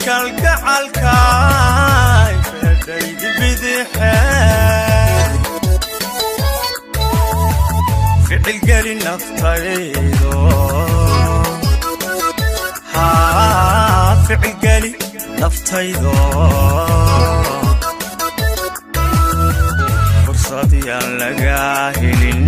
kalgacalkaay fedhaydi bidixeen ficil geli naftaydo ficil geli naftaydo fursad yaan laga helin